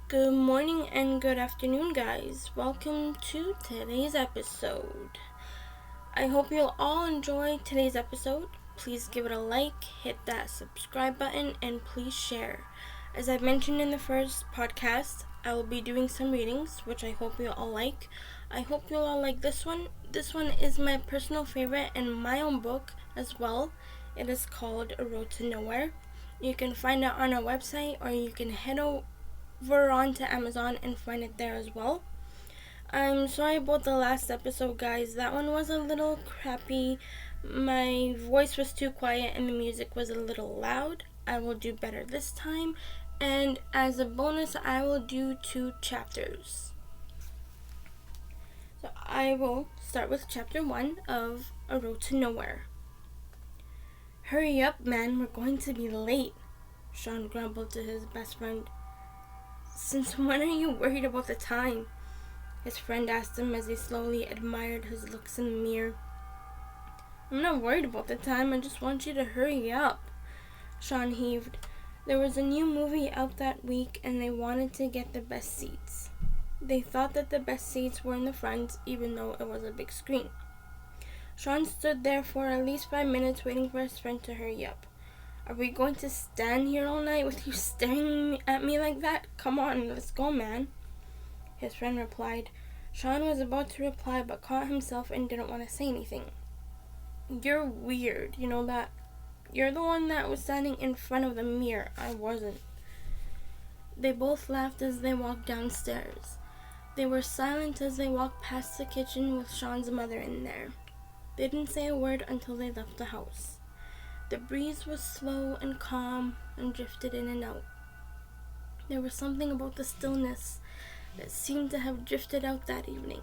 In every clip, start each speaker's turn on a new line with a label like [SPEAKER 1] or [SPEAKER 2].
[SPEAKER 1] Good morning and good afternoon, guys. Welcome to today's episode. I hope you'll all enjoy today's episode. Please give it a like, hit that subscribe button, and please share. As I mentioned in the first podcast, I will be doing some readings, which I hope you'll all like. I hope you'll all like this one. This one is my personal favorite and my own book as well. It is called A Road to Nowhere. You can find it on our website, or you can head over onto Amazon and find it there as well. I'm sorry about the last episode, guys. That one was a little crappy. My voice was too quiet and the music was a little loud. I will do better this time. And as a bonus, I will do 2 chapters. So I will start with chapter 1 of A Road to Nowhere. Hurry up, man. We're going to be late, Sean grumbled to his best friend. Since when are you worried about the time? His friend asked him as he slowly admired his looks in the mirror. I'm not worried about the time, I just want you to hurry up. Sean heaved. There was a new movie out that week and they wanted to get the best seats. They thought that the best seats were in the front, even though it was a big screen. Sean stood there for at least 5 minutes waiting for his friend to hurry up. Are we going to stand here all night with you staring at me like that? Come on, let's go, man. His friend replied. Sean was about to reply but caught himself and didn't want to say anything. You're weird, you know that? You're the one that was standing in front of the mirror. I wasn't. They both laughed as they walked downstairs. They were silent as they walked past the kitchen with Sean's mother in there. They didn't say a word until they left the house. The breeze was slow and calm and drifted in and out. There was something about the stillness that seemed to have drifted out that evening.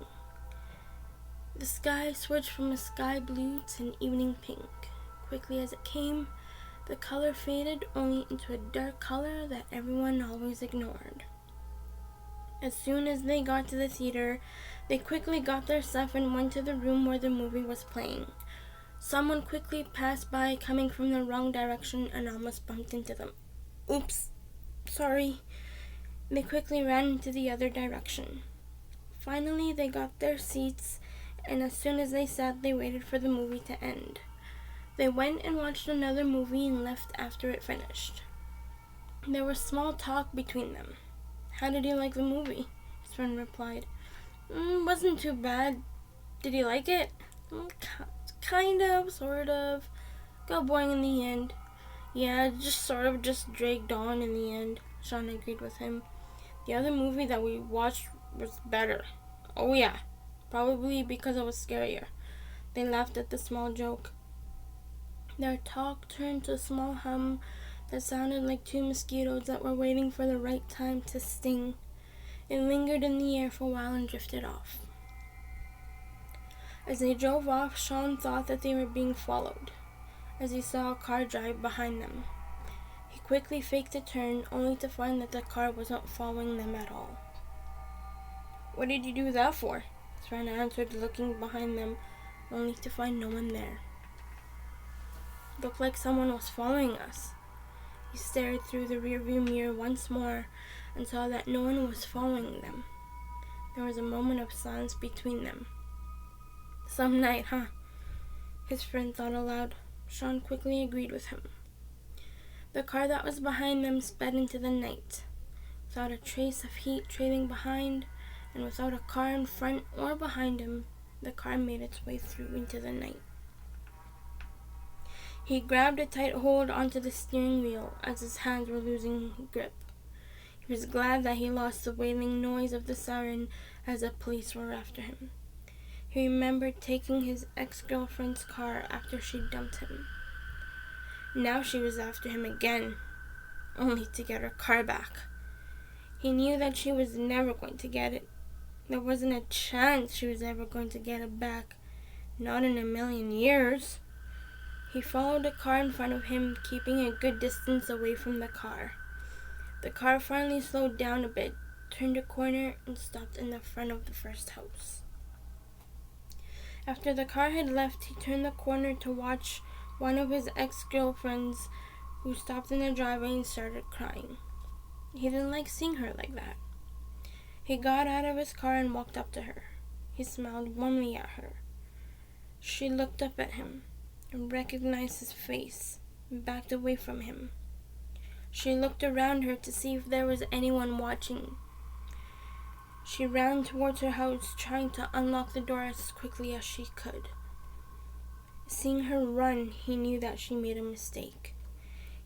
[SPEAKER 1] The sky switched from a sky blue to an evening pink. Quickly as it came, the color faded only into a dark color that everyone always ignored. As soon as they got to the theater, they quickly got their stuff and went to the room where the movie was playing. Someone quickly passed by coming from the wrong direction and almost bumped into them. Oops, sorry. They quickly ran into the other direction. Finally, they got their seats, and as soon as they sat, they waited for the movie to end. They went and watched another movie and left after it finished. There was small talk between them. How did you like the movie? His friend replied. Wasn't too bad. Did you like it? Kind of, sort of. Got boring in the end. Yeah, just dragged on in the end. Sean agreed with him. The other movie that we watched was better. Oh yeah, probably because it was scarier. They laughed at the small joke. Their talk turned to a small hum that sounded like 2 mosquitoes that were waiting for the right time to sting. It lingered in the air for a while and drifted off. As they drove off, Sean thought that they were being followed, as he saw a car drive behind them. He quickly faked a turn, only to find that the car wasn't following them at all. What did you do that for? His friend answered, looking behind them, only to find no one there. Looked like someone was following us. He stared through the rearview mirror once more and saw that no one was following them. There was a moment of silence between them. Some night, huh? His friend thought aloud. Sean quickly agreed with him. The car that was behind them sped into the night. Without a trace of heat trailing behind, and without a car in front or behind him, the car made its way through into the night. He grabbed a tight hold onto the steering wheel as his hands were losing grip. He was glad that he lost the wailing noise of the siren as the police were after him. He remembered taking his ex-girlfriend's car after she dumped him. Now she was after him again, only to get her car back. He knew that she was never going to get it. There wasn't a chance she was ever going to get it back. Not in a million years. He followed the car in front of him, keeping a good distance away from the car. The car finally slowed down a bit, turned a corner, and stopped in the front of the first house. After the car had left, he turned the corner to watch one of his ex-girlfriends, who stopped in the driveway and started crying. He didn't like seeing her like that. He got out of his car and walked up to her. He smiled warmly at her. She looked up at him and recognized his face and backed away from him. She looked around her to see if there was anyone watching. She ran towards her house, trying to unlock the door as quickly as she could. Seeing her run, he knew that she made a mistake.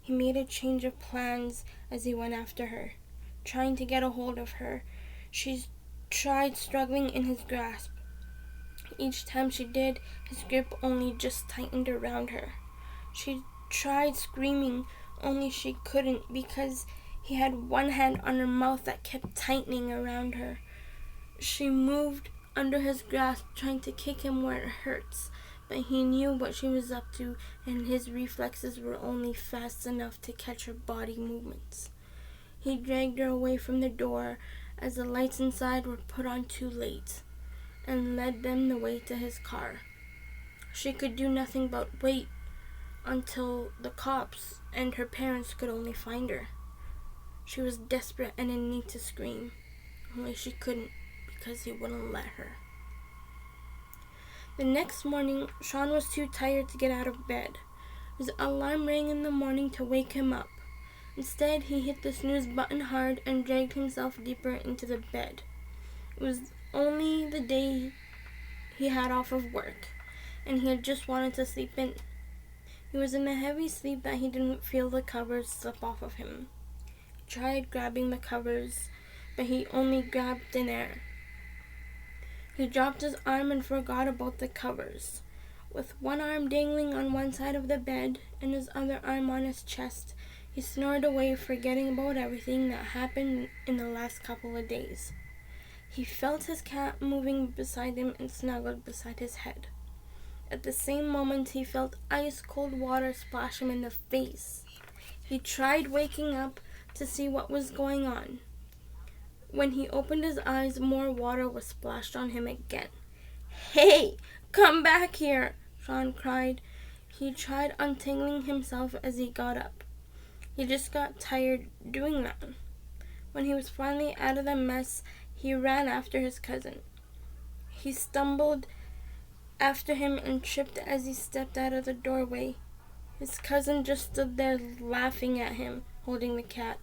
[SPEAKER 1] He made a change of plans as he went after her, trying to get a hold of her. She tried struggling in his grasp. Each time she did, his grip only just tightened around her. She tried screaming, only she couldn't because he had one hand on her mouth that kept tightening around her. She moved under his grasp, trying to kick him where it hurts, but he knew what she was up to, and his reflexes were only fast enough to catch her body movements. He dragged her away from the door as the lights inside were put on too late, and led them the way to his car. She could do nothing but wait until the cops and her parents could only find her. She was desperate and in need to scream, only she couldn't because he wouldn't let her. The next morning, Sean was too tired to get out of bed. His alarm rang in the morning to wake him up. Instead, he hit the snooze button hard and dragged himself deeper into the bed. It was only the day he had off of work, and he had just wanted to sleep in. He was in a heavy sleep that he didn't feel the covers slip off of him. He tried grabbing the covers, but he only grabbed thin air. He dropped his arm and forgot about the covers. With one arm dangling on one side of the bed and his other arm on his chest, he snored away, forgetting about everything that happened in the last couple of days. He felt his cat moving beside him and snuggled beside his head. At the same moment, he felt ice-cold water splash him in the face. He tried waking up to see what was going on. When he opened his eyes, more water was splashed on him again. "Hey, come back here!" Sean cried. He tried untangling himself as he got up. He just got tired doing that. When he was finally out of the mess, he ran after his cousin. He stumbled after him and tripped as he stepped out of the doorway. His cousin just stood there laughing at him, holding the cat.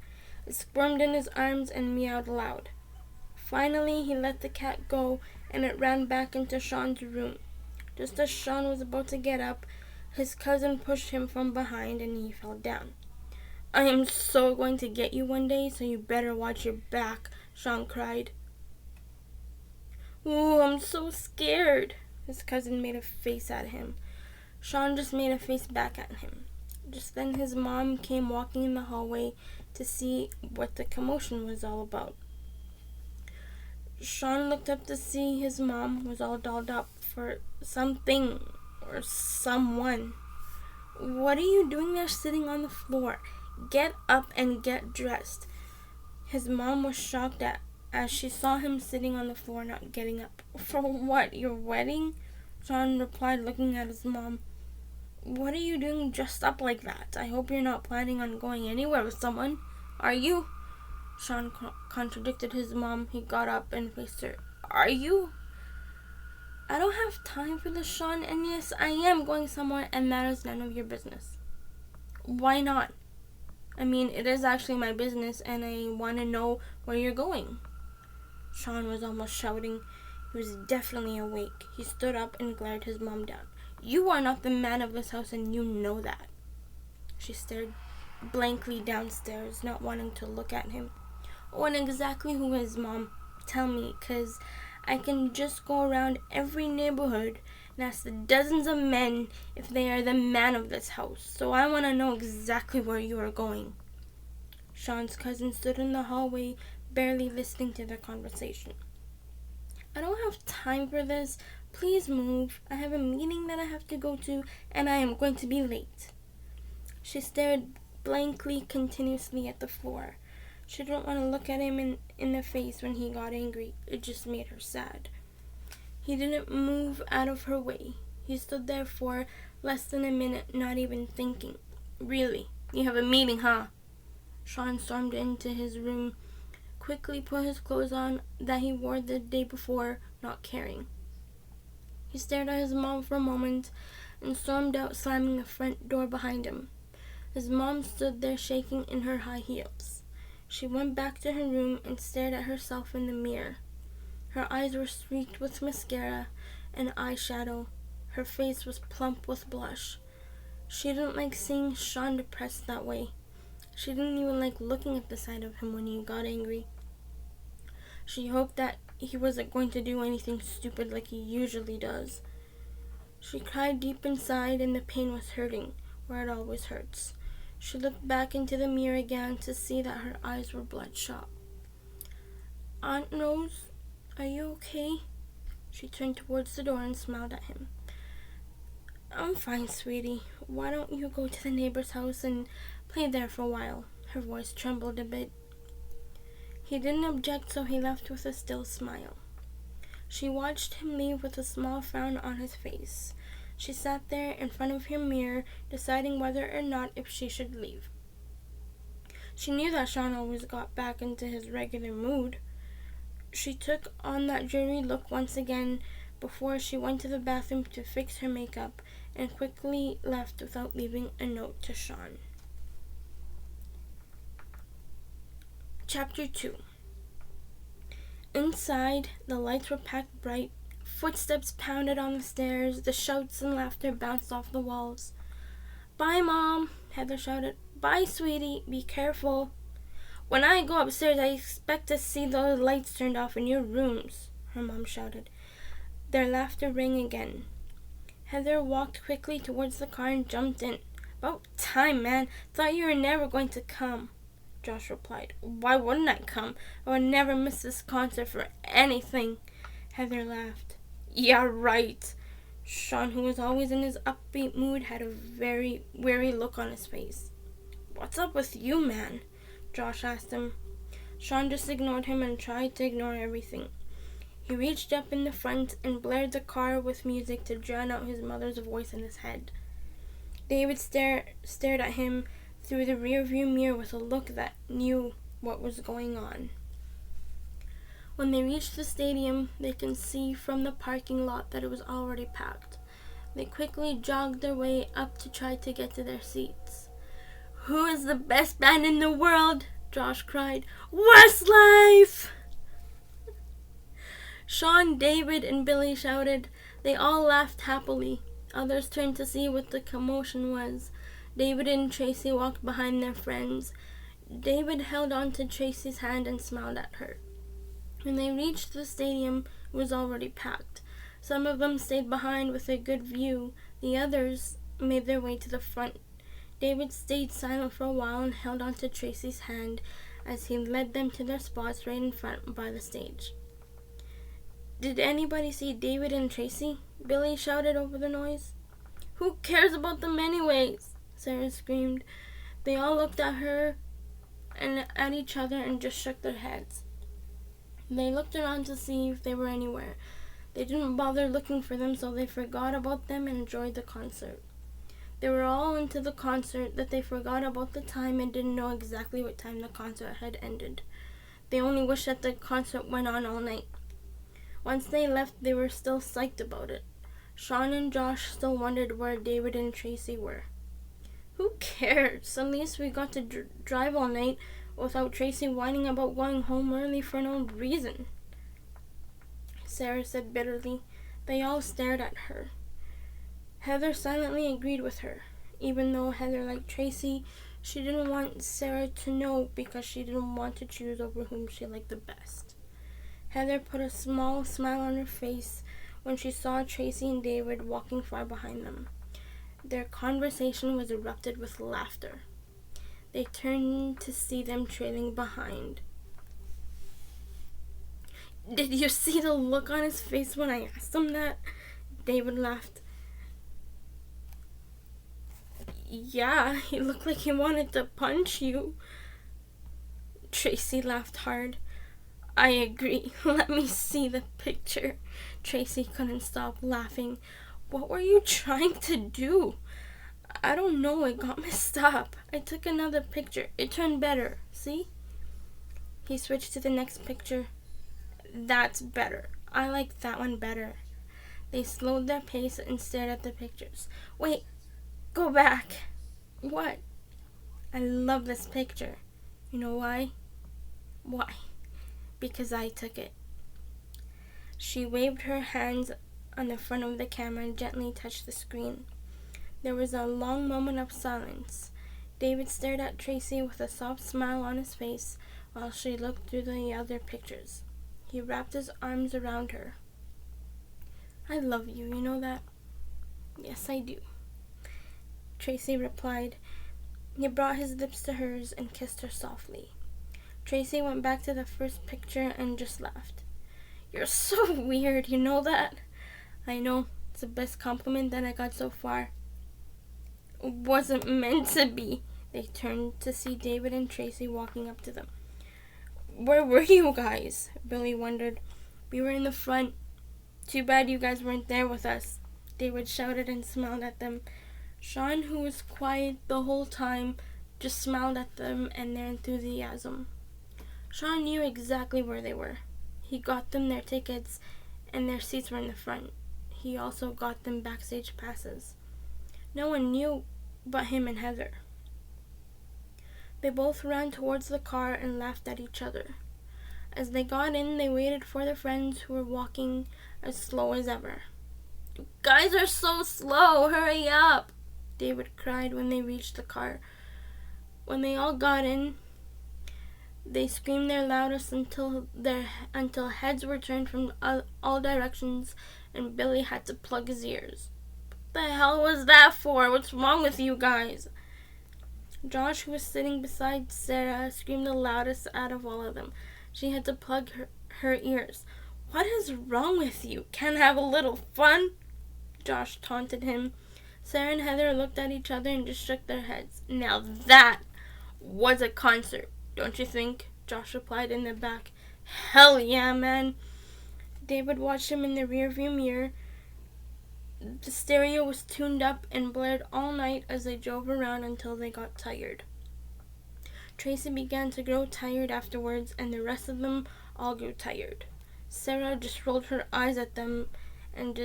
[SPEAKER 1] It squirmed in his arms and meowed loud. Finally, he let the cat go, and it ran back into Sean's room. Just as Sean was about to get up, his cousin pushed him from behind and he fell down. "I am so going to get you one day, so you better watch your back," Sean cried. "Ooh, I'm so scared." His cousin made a face at him. Sean just made a face back at him. Just then his mom came walking in the hallway to see what the commotion was all about. Sean looked up to see his mom was all dolled up for something or someone. "What are you doing there sitting on the floor? Get up and get dressed." His mom was shocked as she saw him sitting on the floor not getting up. "For what, your wedding?" Sean replied, looking at his mom. "What are you doing dressed up like that? I hope you're not planning on going anywhere with someone. Are you?" Sean contradicted his mom. He got up and faced her. "Are you?" "I don't have time for this, Sean, and yes, I am going somewhere, and that is none of your business." "Why not?" "I mean, it is actually my business, and I want to know where you're going." Sean was almost shouting. He was definitely awake. He stood up and glared his mom down. "You are not the man of this house, and you know that." She stared blankly downstairs, not wanting to look at him. "Oh, and exactly who is, Mom? Tell me, 'cause I can just go around every neighborhood and ask the dozens of men if they are the man of this house. So I want to know exactly where you are going." Sean's cousin stood in the hallway, barely listening to their conversation. "I don't have time for this. Please move. I have a meeting that I have to go to, and I am going to be late." She stared blankly, continuously at the floor. She didn't want to look at him in the face when he got angry. It just made her sad. He didn't move out of her way. He stood there for less than a minute, not even thinking. "Really? You have a meeting, huh?" Sean stormed into his room, quickly put his clothes on that he wore the day before, not caring. He stared at his mom for a moment and stormed out, slamming the front door behind him. His mom stood there shaking in her high heels. She went back to her room and stared at herself in the mirror. Her eyes were streaked with mascara and eyeshadow. Her face was plump with blush. She didn't like seeing Sean depressed that way. She didn't even like looking at the side of him when he got angry. She hoped that he wasn't going to do anything stupid like he usually does. She cried deep inside and the pain was hurting, where it always hurts. She looked back into the mirror again to see that her eyes were bloodshot. "Aunt Rose, are you okay?" She turned towards the door and smiled at him. "I'm fine, sweetie. Why don't you go to the neighbor's house and play there for a while?" Her voice trembled a bit. He didn't object, so he left with a still smile. She watched him leave with a small frown on his face. She sat there in front of her mirror, deciding whether or not if she should leave. She knew that Sean always got back into his regular mood. She took on that dreary look once again before she went to the bathroom to fix her makeup and quickly left without leaving a note to Sean. Chapter 2. Inside, the lights were packed bright. Footsteps pounded on the stairs. The shouts and laughter bounced off the walls. "Bye, Mom," Heather shouted. "Bye, sweetie. Be careful." "When I go upstairs, I expect to see those lights turned off in your rooms," her mom shouted. Their laughter rang again. Heather walked quickly towards the car and jumped in. "About time, man. Thought you were never going to come," Josh replied. "Why wouldn't I come? I would never miss this concert for anything," Heather laughed. "Yeah, right." Sean, who was always in his upbeat mood, had a very weary look on his face. "What's up with you, man?" Josh asked him. Sean just ignored him and tried to ignore everything. He reached up in the front and blared the car with music to drown out his mother's voice in his head. David stared at him through the rearview mirror with a look that knew what was going on. When they reached the stadium, they could see from the parking lot that it was already packed. They quickly jogged their way up to try to get to their seats. "Who is the best band in the world?" Josh cried. "Westlife!" Sean, David, and Billy shouted. They all laughed happily. Others turned to see what the commotion was. David and Tracy walked behind their friends. David held on to Tracy's hand and smiled at her. When they reached the stadium, it was already packed. Some of them stayed behind with a good view. The others made their way to the front. David stayed silent for a while and held on to Tracy's hand as he led them to their spots right in front by the stage. "Did anybody see David and Tracy?" Billy shouted over the noise. "Who cares about them anyways?" Sarah screamed. They all looked at her and at each other and just shook their heads. They looked around to see if they were anywhere. They didn't bother looking for them, so they forgot about them and enjoyed the concert. They were all into the concert that they forgot about the time and didn't know exactly what time the concert had ended. They only wished that the concert went on all night. Once they left, they were still psyched about it. Sean and Josh still wondered where David and Tracy were. "Who cares? At least we got to drive all night without Tracy whining about going home early for no reason," Sarah said bitterly. They all stared at her. Heather silently agreed with her. Even though Heather liked Tracy, she didn't want Sarah to know because she didn't want to choose over whom she liked the best. Heather put a small smile on her face when she saw Tracy and David walking far behind them. Their conversation was erupted with laughter. They turned to see them trailing behind. "Did you see the look on his face when I asked him that?" David laughed. "Yeah, he looked like he wanted to punch you." Tracy laughed hard. "I agree. Let me see the picture." Tracy couldn't stop laughing. "What were you trying to do?" "I don't know. It got messed up. I took another picture. It turned better. See?" He switched to the next picture. That's better. I like that one better. They slowed their pace and stared at the pictures. Wait, go back. What? I love this picture. You know why? Why? Because I took it. She waved her hands on the front of the camera and gently touched the screen. There was a long moment of silence. David stared at Tracy with a soft smile on his face while she looked through the other pictures. He wrapped his arms around her. I love you, you know that? Yes, I do, Tracy replied. He brought his lips to hers and kissed her softly. Tracy went back to the first picture and just laughed. You're so weird, you know that? I know, it's the best compliment that I got so far. It wasn't meant to be. They turned to see David and Tracy walking up to them. Where were you guys? Billy wondered. We were in the front. Too bad you guys weren't there with us. David shouted and smiled at them. Sean, who was quiet the whole time, just smiled at them and their enthusiasm. Sean knew exactly where they were. He got them their tickets, and their seats were in the front. He also got them backstage passes. No one knew but him and Heather. They both ran towards the car and laughed at each other. As they got in, they waited for their friends who were walking as slow as ever. You guys are so slow, hurry up, David cried when they reached the car. When they all got in, they screamed their loudest until heads were turned from all directions and Billy had to plug his ears. What the hell was that for? What's wrong with you guys? Josh, who was sitting beside Sarah, screamed the loudest out of all of them. She had to plug her ears. What is wrong with you? Can't have a little fun? Josh taunted him. Sarah and Heather looked at each other and just shook their heads. Now that was a concert, don't you think? Josh replied in the back. Hell yeah, man. David watched him in the rearview mirror. The stereo was tuned up and blared all night as they drove around until they got tired. Tracy began to grow tired afterwards, and the rest of them all grew tired. Sarah just rolled her eyes at them and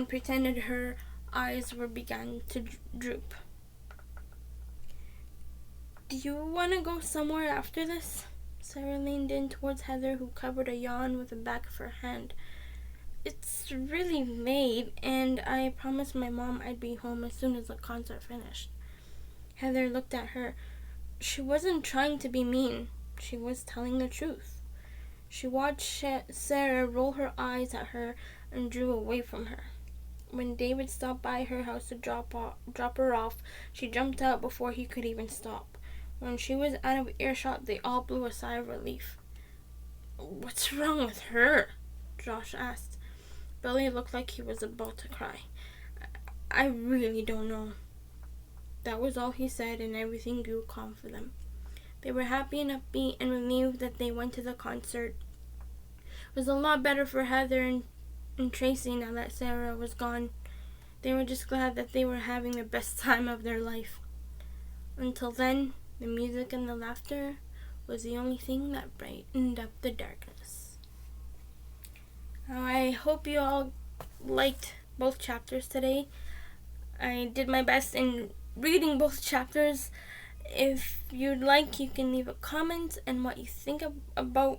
[SPEAKER 1] pretended her eyes were began to droop. Do you want to go somewhere after this? Sarah leaned in towards Heather, who covered a yawn with the back of her hand. It's really late, and I promised my mom I'd be home as soon as the concert finished. Heather looked at her. She wasn't trying to be mean. She was telling the truth. She watched Sarah roll her eyes at her and drew away from her. When David stopped by her house to drop her off, she jumped out before he could even stop. When she was out of earshot, they all blew a sigh of relief. What's wrong with her? Josh asked. Billy looked like he was about to cry. I really don't know. That was all he said, and everything grew calm for them. They were happy and upbeat and relieved that they went to the concert. It was a lot better for Heather and Tracy now that Sarah was gone. They were just glad that they were having the best time of their life. Until then, the music and the laughter was the only thing that brightened up the darkness. I hope you all liked both chapters today. I did my best in reading both chapters. If you'd like, you can leave a comment and what you think about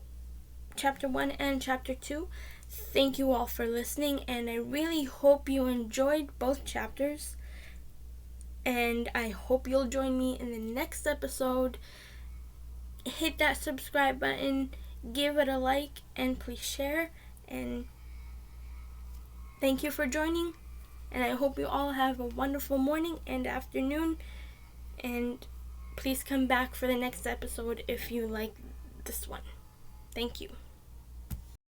[SPEAKER 1] chapter 1 and chapter 2. Thank you all for listening, and I really hope you enjoyed both chapters. And I hope you'll join me in the next episode. Hit that subscribe button, give it a like, and please share. And thank you for joining. And I hope you all have a wonderful morning and afternoon. And please come back for the next episode if you like this one. Thank you.